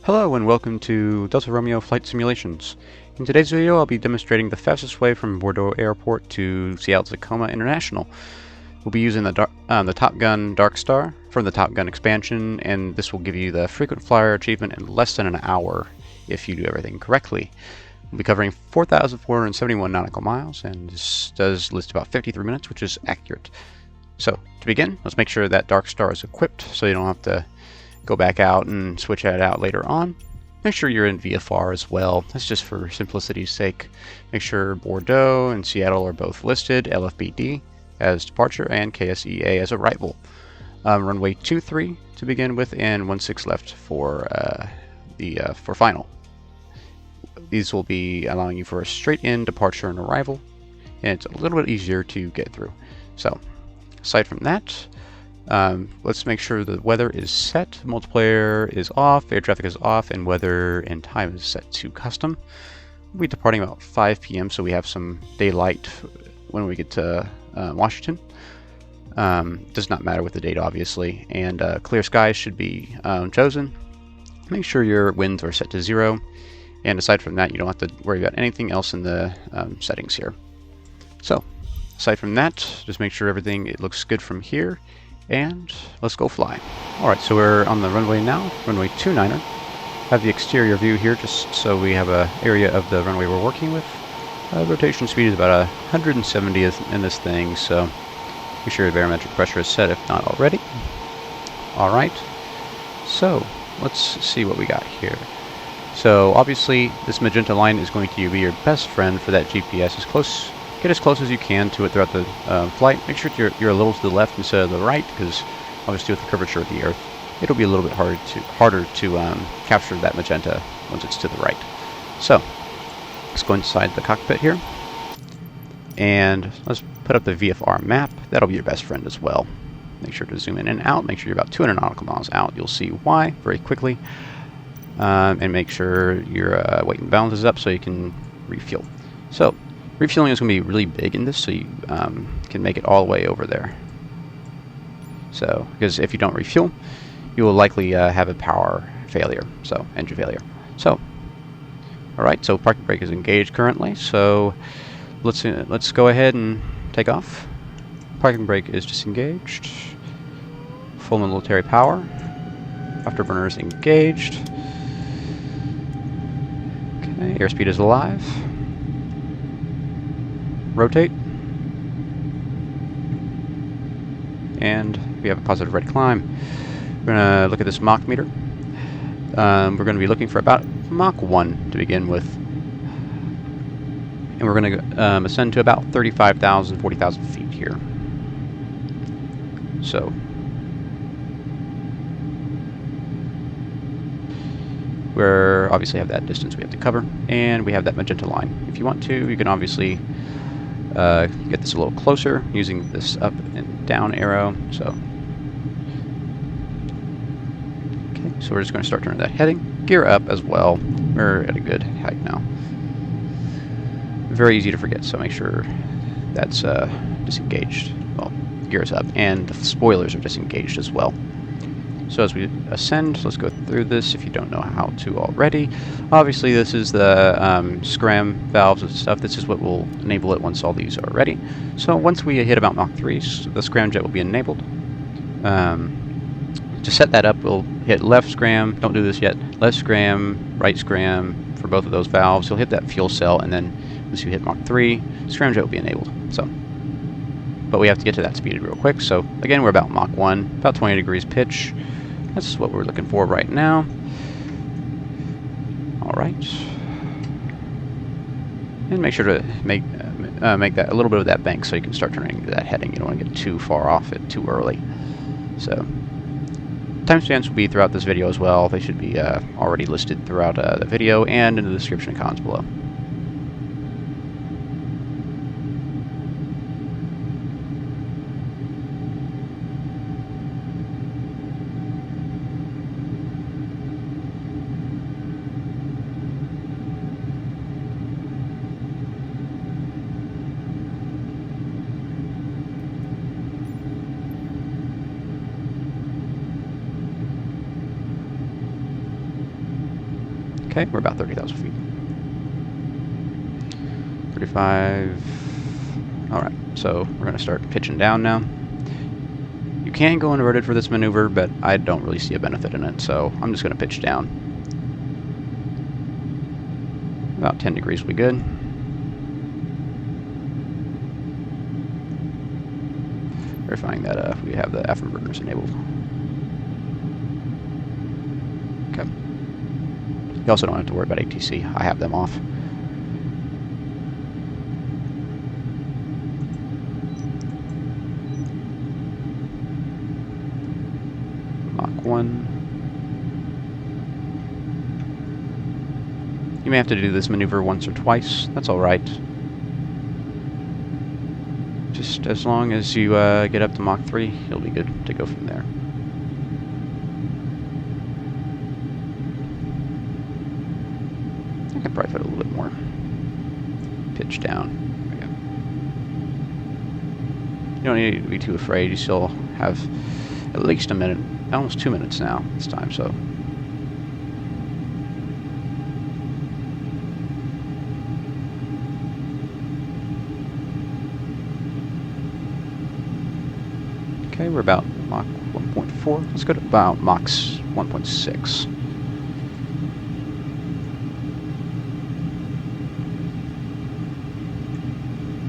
Hello and welcome to Delta Romeo Flight Simulations. In today's video I'll be demonstrating the fastest way from Bordeaux Airport to Seattle-Tacoma International. We'll be using the Top Gun Darkstar from the Top Gun expansion, and this will give you the frequent flyer achievement in less than an hour if you do everything correctly. We'll be covering 4,471 nautical miles, and this does list about 53 minutes, which is accurate. So, to begin, let's make sure that Darkstar is equipped so you don't have to go back out and switch that out later on. Make sure you're in VFR as well. That's just for simplicity's sake. Make sure Bordeaux and Seattle are both listed, LFBD as departure and KSEA as arrival. Runway 23 to begin with, and 16 left for for final. These will be allowing you for a straight in departure and arrival, and it's a little bit easier to get through. So, aside from that, let's make sure the weather is set, multiplayer is off, air traffic is off, and weather and time is set to custom. We'll be departing about 5 p.m. so we have some daylight when we get to Washington. Does not matter with the date, obviously, and clear skies should be chosen. Make sure your winds are set to 0, and aside from that, you don't have to worry about anything else in the settings here. So, aside from that, just make sure everything looks good from here, and let's go fly. Alright, so we're on the runway now, runway 29er. Have the exterior view here just so we have an area of the runway we're working with. Rotation speed is about 170 in this thing, so make sure your barometric pressure is set if not already. Alright, so let's see what we got here. So obviously this magenta line is going to be your best friend for that GPS. Get as close as you can to it throughout the flight. Make sure you're a little to the left instead of the right, because obviously with the curvature of the Earth, it'll be a little bit harder to capture that magenta once it's to the right. So let's go inside the cockpit here, and let's put up the VFR map. That'll be your best friend as well. Make sure to zoom in and out. Make sure you're about 200 nautical miles out. You'll see why very quickly. And make sure your weight and balance is up so you can refuel. So refueling is going to be really big in this, so you can make it all the way over there. So, because if you don't refuel, you will likely have a power failure, so engine failure. So, all right, so parking brake is engaged currently. So let's go ahead and take off. Parking brake is disengaged. Full military power. Afterburner is engaged. Okay, airspeed is alive. Rotate, and we have a positive red climb. We're going to look at this Mach meter. We're going to be looking for about Mach 1 to begin with, and we're going to ascend to about 35,000, 40,000 feet here. So we obviously have that distance we have to cover, and we have that magenta line. If you want to, you can obviously get this a little closer using this up and down arrow. So, okay, so we're just going to start turning that heading. Gear up as well. We're at a good height now. Very easy to forget, so make sure that's disengaged. Well, gears up, and the spoilers are disengaged as well. So as we ascend, let's go through this if you don't know how to already. Obviously this is the scram valves and stuff. This is what will enable it once all these are ready. So once we hit about Mach 3, the scram jet will be enabled. To set that up, we'll hit left scram, don't do this yet, left scram, right scram for both of those valves. You'll hit that fuel cell, and then once you hit Mach 3, scram jet will be enabled. So, but we have to get to that speed real quick. So again, we're about Mach 1, about 20 degrees pitch. That's what we're looking for right now. All right, and make sure to make that a little bit of that bank so you can start turning that heading. You don't want to get too far off it too early. So timestamps will be throughout this video as well. They should be already listed throughout the video and in the description and comments below. Okay, we're about 30,000 feet. 35. Alright, so we're going to start pitching down now. You can go inverted for this maneuver, but I don't really see a benefit in it, so I'm just going to pitch down. About 10 degrees will be good. Verifying that we have the afterburners enabled. Okay. You also don't have to worry about ATC. I have them off. Mach 1. You may have to do this maneuver once or twice. That's alright. Just as long as you get up to Mach 3, you'll be good to go from there. I could probably put a little bit more pitch down. There we go. You don't need to be too afraid. You still have at least a minute, almost 2 minutes now this time, so. Okay, we're about Mach 1.4. Let's go to about Mach 1.6.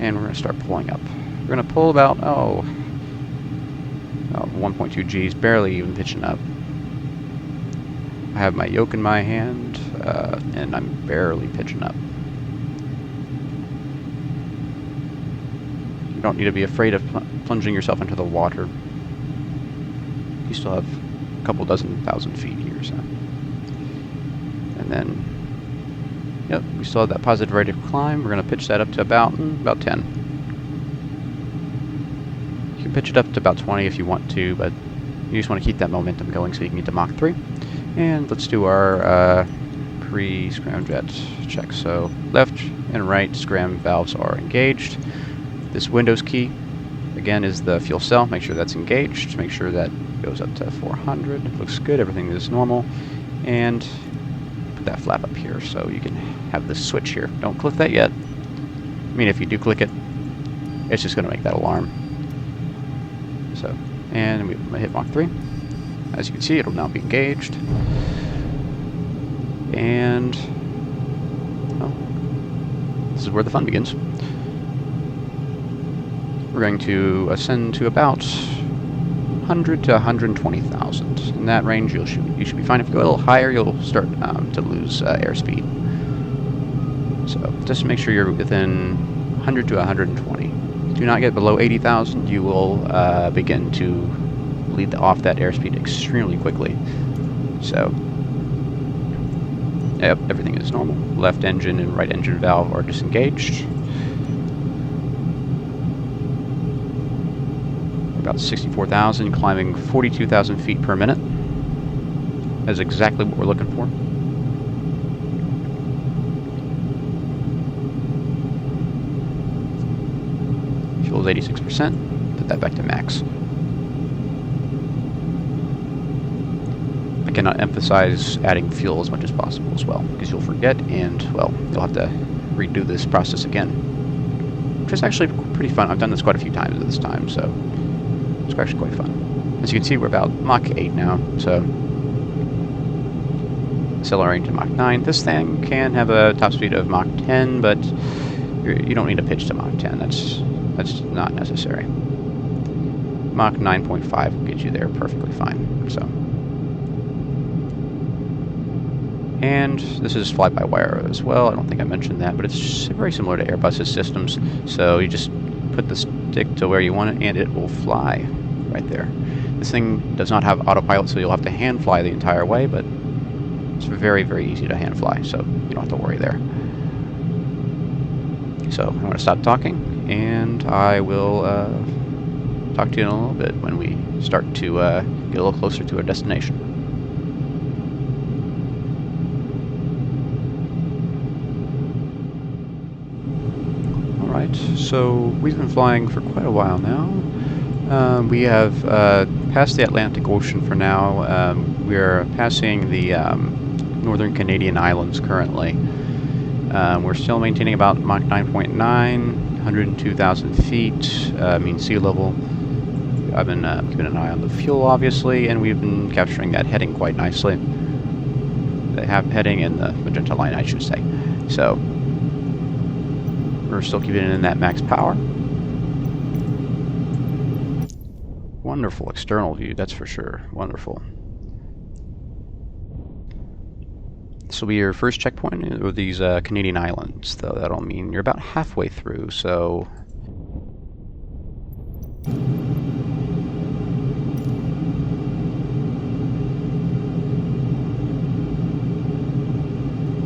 And we're going to start pulling up. We're going to pull about 1.2 Gs, barely even pitching up. I have my yoke in my hand, and I'm barely pitching up. You don't need to be afraid of plunging yourself into the water. You still have a couple dozen thousand feet here, so. And then, yep, we still have that positive rate of climb. We're going to pitch that up to about 10. You can pitch it up to about 20 if you want to, but you just want to keep that momentum going so you can get to Mach 3. And let's do our pre-scramjet check. So left and right scram valves are engaged. This Windows key, again, is the fuel cell. Make sure that's engaged. Make sure that goes up to 400. Looks good. Everything is normal. And put that flap up here so you can have this switch here. Don't click that yet. I mean, if you do click it, it's just going to make that alarm. So, and we hit Mach 3. As you can see, it'll now be engaged. And, well, this is where the fun begins. We're going to ascend to about 100 to 120,000. In that range, you should be fine. If you go a little higher, you'll start to lose airspeed. So just make sure you're within 100 to 120. Do not get below 80,000. You will begin to lead off that airspeed extremely quickly. So, yep, everything is normal. Left engine and right engine valve are disengaged. About 64,000, climbing 42,000 feet per minute. That's exactly what we're looking for. Fuel is 86%. Put that back to max. I cannot emphasize adding fuel as much as possible as well, because you'll forget and, well, you'll have to redo this process again. Which is actually pretty fun. I've done this quite a few times at this time, so it's actually quite fun. As you can see, we're about Mach 8 now, so accelerating to Mach 9. This thing can have a top speed of Mach 10, but you don't need to pitch to Mach 10. That's not necessary. Mach 9.5 will get you there perfectly fine. So, and this is fly-by-wire as well. I don't think I mentioned that, but it's very similar to Airbus's systems. So you just put the stick to where you want it, and it will fly right there. This thing does not have autopilot, so you'll have to hand fly the entire way, but it's very, very easy to hand fly, so you don't have to worry there. So I'm going to stop talking, and I will talk to you in a little bit when we start to get a little closer to our destination. Alright, so we've been flying for quite a while now. We have passed the Atlantic Ocean for now. We're passing the northern Canadian islands currently. We're still maintaining about Mach 9.9, 102,000 feet, mean sea level. I've been keeping an eye on the fuel, obviously, and we've been capturing that heading quite nicely. The heading and the magenta line, I should say. So, we're still keeping it in that max power. Wonderful external view, that's for sure. Wonderful. This will be your first checkpoint with these Canadian islands, though that'll mean you're about halfway through, so...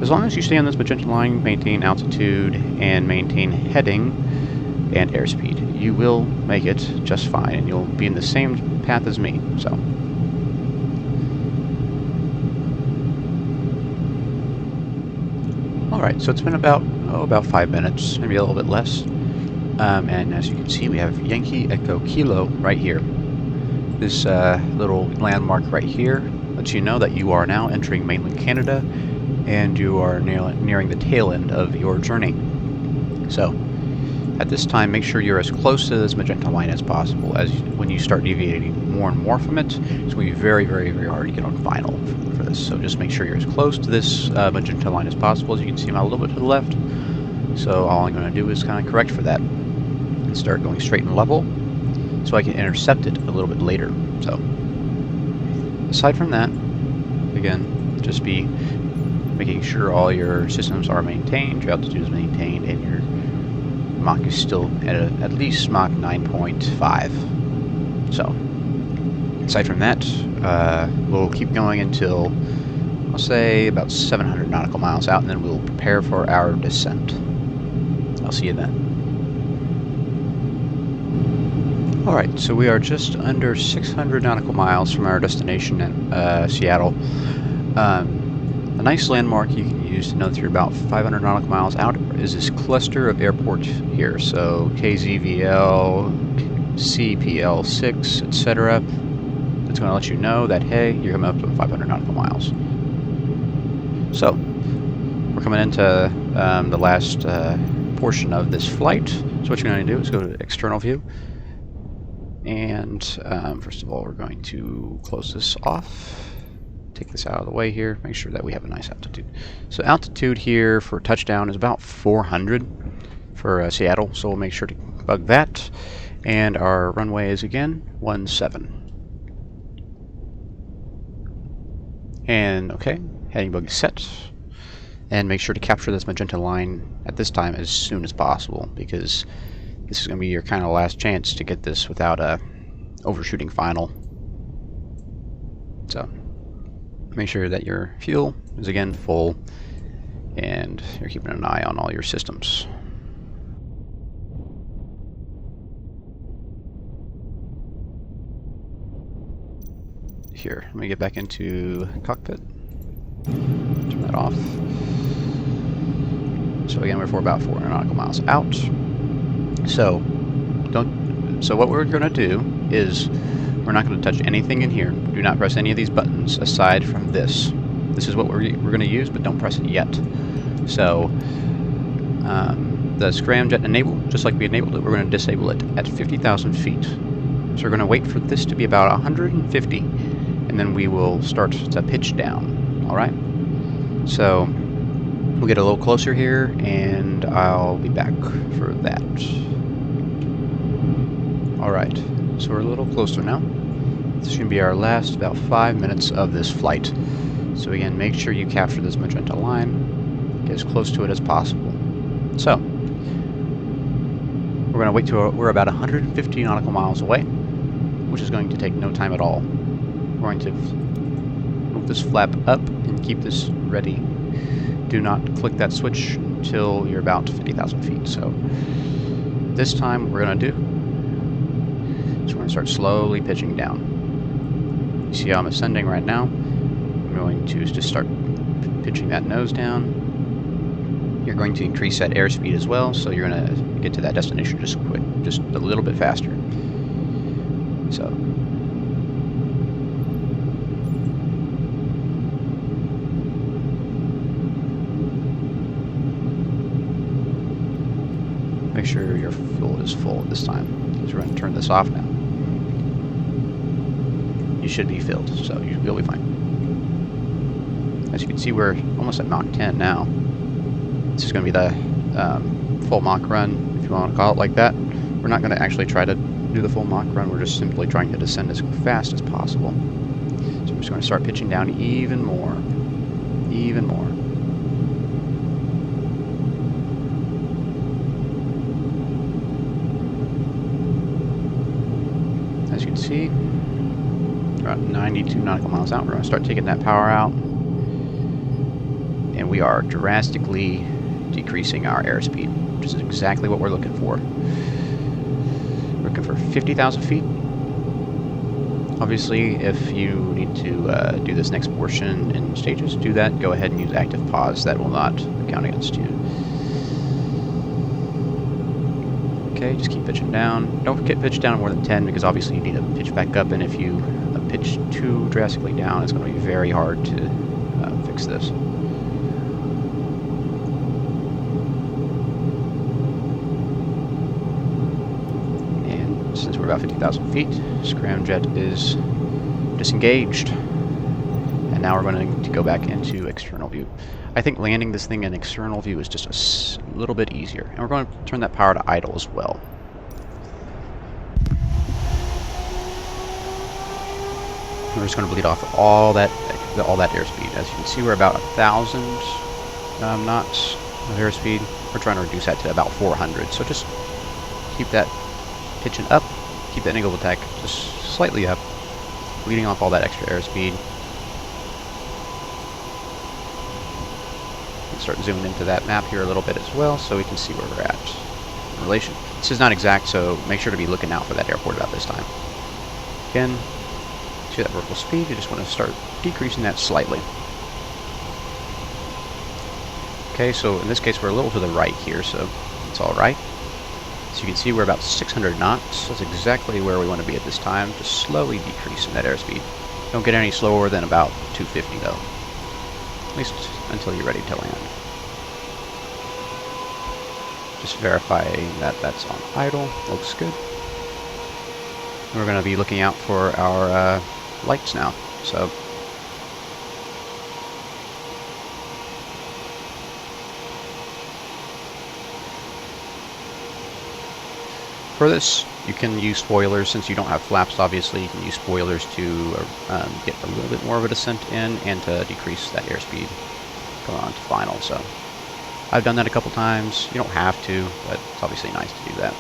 As long as you stay on this magenta line, maintain altitude, and maintain heading and airspeed, you will make it just fine, and you'll be in the same path as me, so... Alright, so it's been about 5 minutes, maybe a little bit less. And as you can see, we have Yankee Echo Kilo right here. This little landmark right here lets you know that you are now entering mainland Canada, and you are nearing the tail end of your journey. So, at this time, make sure you're as close to this magenta line as possible. As when you start deviating more and more from it, it's going to be very, very, very hard to get on final for this. So just make sure you're as close to this magenta line as possible. As you can see, I'm a little bit to the left. So all I'm going to do is kind of correct for that and start going straight and level, so I can intercept it a little bit later. So, aside from that, again, just be making sure all your systems are maintained, your altitude is maintained, and your Mach is still at least Mach 9.5. So, aside from that, we'll keep going until, I'll say, about 700 nautical miles out, and then we'll prepare for our descent. I'll see you then. Alright, so we are just under 600 nautical miles from our destination at Seattle. A nice landmark you can use to know that you're about 500 nautical miles out is this cluster of airports here. So KZVL, CPL6, etc. It's going to let you know that, hey, you're coming up to 500 nautical miles. So, we're coming into the last portion of this flight. So what you're going to do is go to external view. And first of all, we're going to close this off. Take this out of the way here, make sure that we have a nice altitude. So altitude here for touchdown is about 400 for Seattle, so we'll make sure to bug that. And our runway is again 17. And okay, heading bug is set. And make sure to capture this magenta line at this time as soon as possible, because this is going to be your kind of last chance to get this without overshooting final. So make sure that your fuel is again full and you're keeping an eye on all your systems. Here, let me get back into cockpit. Turn that off. So again, we're for about 400 nautical miles out. So what we're going to do is we're not going to touch anything in here. Do not press any of these buttons aside from this. This is what we're going to use, but don't press it yet. So the scramjet enable, just like we enabled it, we're going to disable it at 50,000 feet. So we're going to wait for this to be about 150, and then we will start to pitch down. All right. So we'll get a little closer here, and I'll be back for that. All right. So we're a little closer now. This should be our last about 5 minutes of this flight. So again, make sure you capture this magenta line, get as close to it as possible. So, we're going to wait till we're about 150 nautical miles away, which is going to take no time at all. We're going to move this flap up and keep this ready. Do not click that switch until you're about 50,000 feet. So, this time we're going to do, so we're going to start slowly pitching down. You see how I'm ascending right now? I'm going to just start pitching that nose down. You're going to increase that airspeed as well, so you're going to get to that destination just a little bit faster. So, make sure your fuel is full this time, because we're going to turn this off now. You should be filled, so you'll be fine. As you can see, we're almost at Mach 10 now. This is going to be the full Mach run, if you want to call it like that. We're not going to actually try to do the full Mach run, we're just simply trying to descend as fast as possible. So I'm just going to start pitching down even more. Even more. As you can see, we're at 92 nautical miles out. We're going to start taking that power out. And we are drastically decreasing our airspeed, which is exactly what we're looking for. We're looking for 50,000 feet. Obviously, if you need to do this next portion in stages, do that. Go ahead and use active pause. That will not count against you. Okay, just keep pitching down. Don't forget pitch down more than 10, because obviously you need to pitch back up, and if you pitch too drastically down, it's going to be very hard to fix this. And since we're about 50,000 feet, scramjet is disengaged. And now we're going to go back into external view. I think landing this thing in external view is just a little bit easier. And we're going to turn that power to idle as well. We're just going to bleed off all that airspeed. As you can see, we're about 1,000 knots of airspeed. We're trying to reduce that to about 400. So just keep that pitching up. Keep that angle of attack just slightly up, bleeding off all that extra airspeed. Start zooming into that map here a little bit as well, so we can see where we're at in relation. This is not exact, so make sure to be looking out for that airport about this time. Again, see that vertical speed, you just want to start decreasing that slightly. Okay, so in this case we're a little to the right here, so it's alright. So you can see we're about 600 knots. That's exactly where we want to be at this time, just slowly decreasing that airspeed. Don't get any slower than about 250 though. At least until you're ready to land. Just verifying that that's on idle. Looks good. And we're going to be looking out for our lights now. So for this, you can use spoilers. Since you don't have flaps, obviously, you can use spoilers to get a little bit more of a descent in and to decrease that airspeed going on to final. So I've done that a couple times. You don't have to, but it's obviously nice to do that.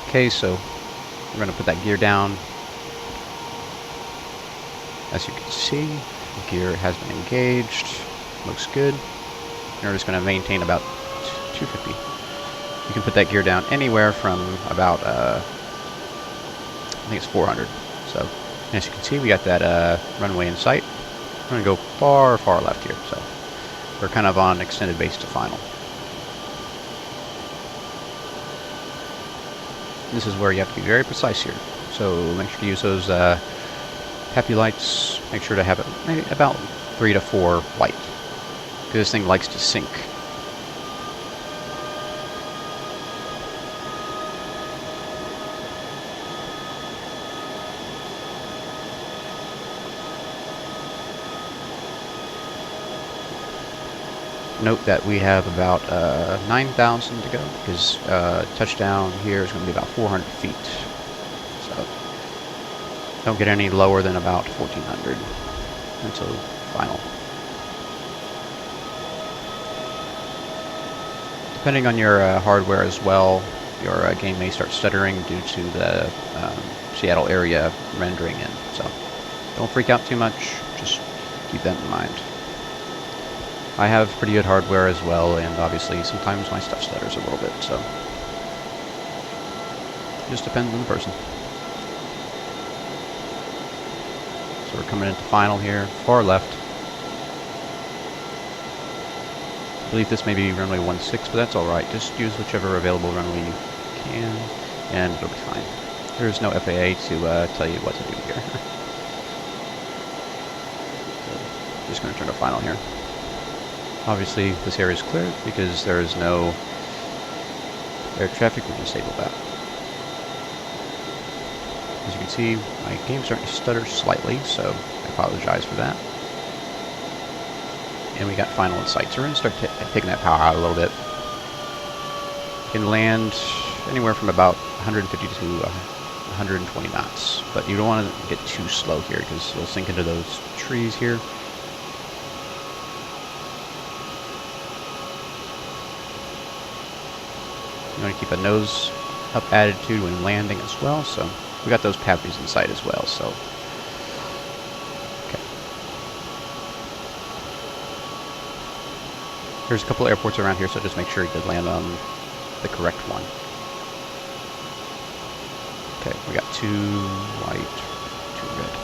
Okay, so we're going to put that gear down. As you can see, the gear has been engaged. Looks good. And we're just going to maintain about 250. You can put that gear down anywhere from about, I think it's 400. So, as you can see, we got that runway in sight. We're going to go far, far left here. So, we're kind of on extended base to final. This is where you have to be very precise here. So, make sure to use those happy lights. Make sure to have it maybe about 3 to 4 white, because this thing likes to sink. Note that we have about 9,000 to go, because touchdown here is going to be about 400 feet. So don't get any lower than about 1,400 until final. Depending on your hardware as well, your game may start stuttering due to the Seattle area rendering in. So don't freak out too much, just keep that in mind. I have pretty good hardware as well, and obviously sometimes my stuff stutters a little bit, so it just depends on the person. So we're coming into final here, far left. I believe this may be runway 16, but that's alright. Just use whichever available runway you can, and it'll be fine. There's no FAA to tell you what to do here. So, just going to turn to final here. Obviously, this area is cleared because there is no air traffic. We disable that. As you can see, my game's starting to stutter slightly, so I apologize for that. And we got final in sight, so we're going to start taking that power out a little bit. You can land anywhere from about 150 to 120 knots, but you don't want to get too slow here because you'll sink into those trees here. You want to keep a nose up attitude when landing as well, so we got those patches in sight as well, so. Okay. There's a couple airports around here, so just make sure you can land on the correct one. Okay, we got 2 white, 2 red.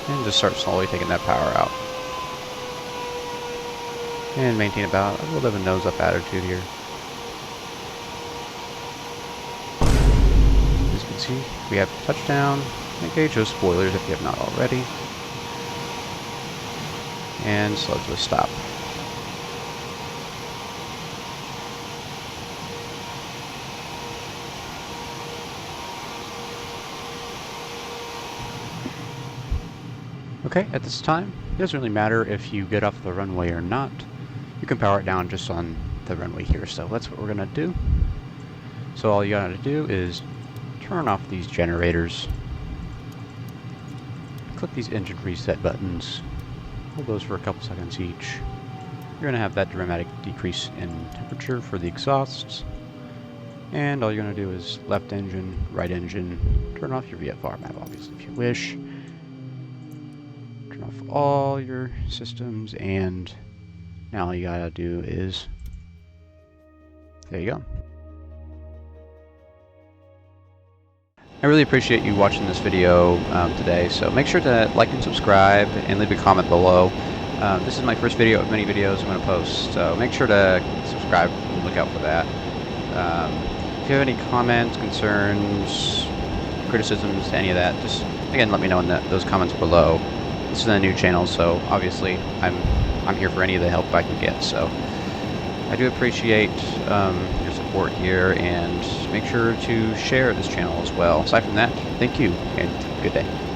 And just start slowly taking that power out. And maintain about a little bit of a nose up attitude here. As you can see, we have touchdown. Engage those spoilers if you have not already. And slow to a stop. Okay, at this time, it doesn't really matter if you get off the runway or not. You can power it down just on the runway here, so that's what we're gonna do. So all you gotta do is turn off these generators, click these engine reset buttons, hold those for a couple seconds each. You're gonna have that dramatic decrease in temperature for the exhausts, and all you're gonna do is left engine, right engine, turn off your VFR map obviously if you wish. Turn off all your systems, and now all you gotta do is, there you go. I really appreciate you watching this video today, so make sure to like and subscribe and leave a comment below. This is my first video of many videos I'm going to post, so make sure to subscribe and look out for that. If you have any comments, concerns, criticisms, any of that, just again let me know in those comments below. This is a new channel, so obviously I'm here for any of the help I can get. So I do appreciate your support here, and make sure to share this channel as well. Aside from that, thank you and good day.